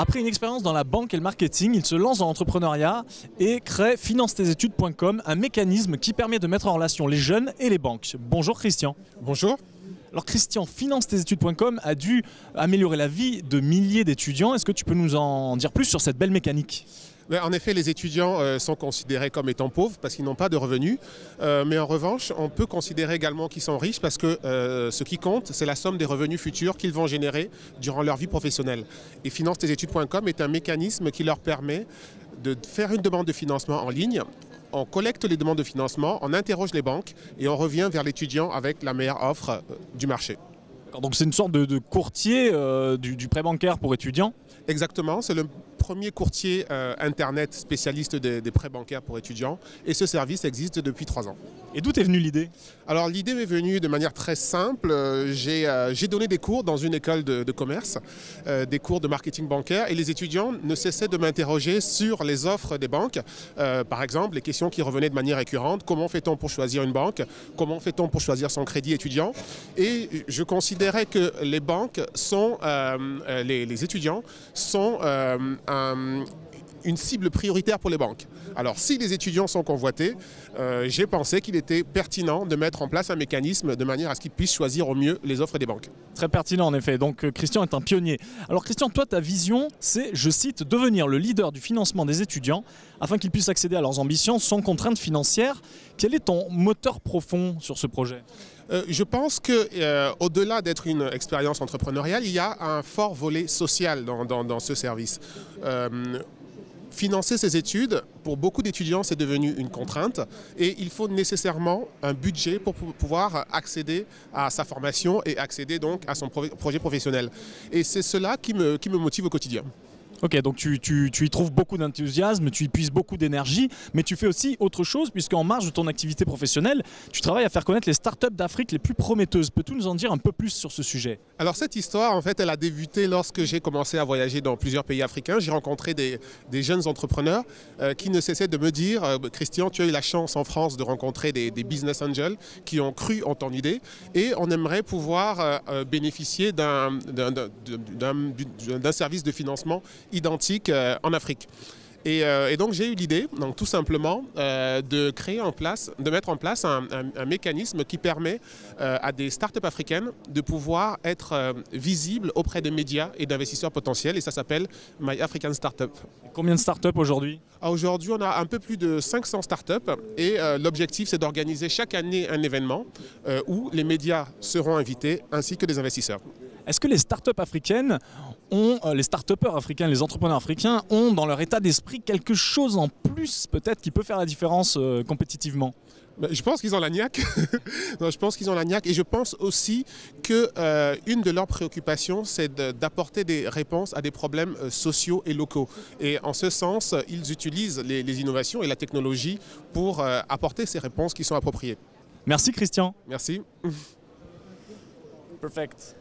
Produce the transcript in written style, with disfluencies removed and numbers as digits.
Après une expérience dans la banque et le marketing, il se lance dans l'entrepreneuriat et crée finance-tes-études.com, un mécanisme qui permet de mettre en relation les jeunes et les banques. Bonjour Christian. Bonjour. Alors Christian, finance-tes-études.com a dû améliorer la vie de milliers d'étudiants. Est-ce que tu peux nous en dire plus sur cette belle mécanique ? En effet, les étudiants sont considérés comme étant pauvres parce qu'ils n'ont pas de revenus. Mais en revanche, on peut considérer également qu'ils sont riches parce que ce qui compte, c'est la somme des revenus futurs qu'ils vont générer durant leur vie professionnelle. Et finance-tes-études.com est un mécanisme qui leur permet de faire une demande de financement en ligne. On collecte les demandes de financement, on interroge les banques et on revient vers l'étudiant avec la meilleure offre du marché. Donc c'est une sorte de courtier du prêt bancaire pour étudiants ? Exactement, c'est le premier courtier Internet spécialiste des prêts bancaires pour étudiants et ce service existe depuis 3 ans. Et d'où est venue l'idée ? Alors l'idée m'est venue de manière très simple. J'ai donné des cours dans une école de commerce, des cours de marketing bancaire et les étudiants ne cessaient de m'interroger sur les offres des banques. Par exemple, les questions qui revenaient de manière récurrente, comment fait-on pour choisir une banque ? Comment fait-on pour choisir son crédit étudiant ? Et je considérais que les banques sont, les étudiants sont une cible prioritaire pour les banques. Alors si les étudiants sont convoités, j'ai pensé qu'il était pertinent de mettre en place un mécanisme de manière à ce qu'ils puissent choisir au mieux les offres des banques. Très pertinent en effet, donc Christian est un pionnier. Alors Christian, toi ta vision c'est, je cite, devenir le leader du financement des étudiants afin qu'ils puissent accéder à leurs ambitions sans contraintes financières. Quel est ton moteur profond sur ce projet ? Je pense qu'au-delà d'être une expérience entrepreneuriale, il y a un fort volet social dans ce service. Financer ses études, pour beaucoup d'étudiants, c'est devenu une contrainte et il faut nécessairement un budget pour pouvoir accéder à sa formation et accéder donc à son projet professionnel. Et c'est cela qui me motive au quotidien. Ok, donc tu y trouves beaucoup d'enthousiasme, tu y puises beaucoup d'énergie, mais tu fais aussi autre chose puisqu'en marge de ton activité professionnelle, tu travailles à faire connaître les startups d'Afrique les plus prometteuses. Peux-tu nous en dire un peu plus sur ce sujet ? Alors cette histoire, en fait, elle a débuté lorsque j'ai commencé à voyager dans plusieurs pays africains. J'ai rencontré des jeunes entrepreneurs qui ne cessaient de me dire « Christian, tu as eu la chance en France de rencontrer des business angels qui ont cru en ton idée et on aimerait pouvoir bénéficier d'un service de financement identique en Afrique. » Et donc j'ai eu l'idée, donc tout simplement, de mettre en place un mécanisme qui permet à des startups africaines de pouvoir être visibles auprès des médias et d'investisseurs potentiels. Et ça s'appelle My African Startup. Combien de startups aujourd'hui ? Aujourd'hui, on a un peu plus de 500 startups et l'objectif, c'est d'organiser chaque année un événement où les médias seront invités ainsi que des investisseurs. Est-ce que les startups africaines les start-upers africains, les entrepreneurs africains ont dans leur état d'esprit quelque chose en plus peut-être qui peut faire la différence compétitivement ? Je pense qu'ils ont la niaque. Non, je pense qu'ils ont la niaque et je pense aussi qu'une de leurs préoccupations, c'est d'apporter des réponses à des problèmes sociaux et locaux. Et en ce sens, ils utilisent les innovations et la technologie pour apporter ces réponses qui sont appropriées. Merci Christian. Merci. Perfect.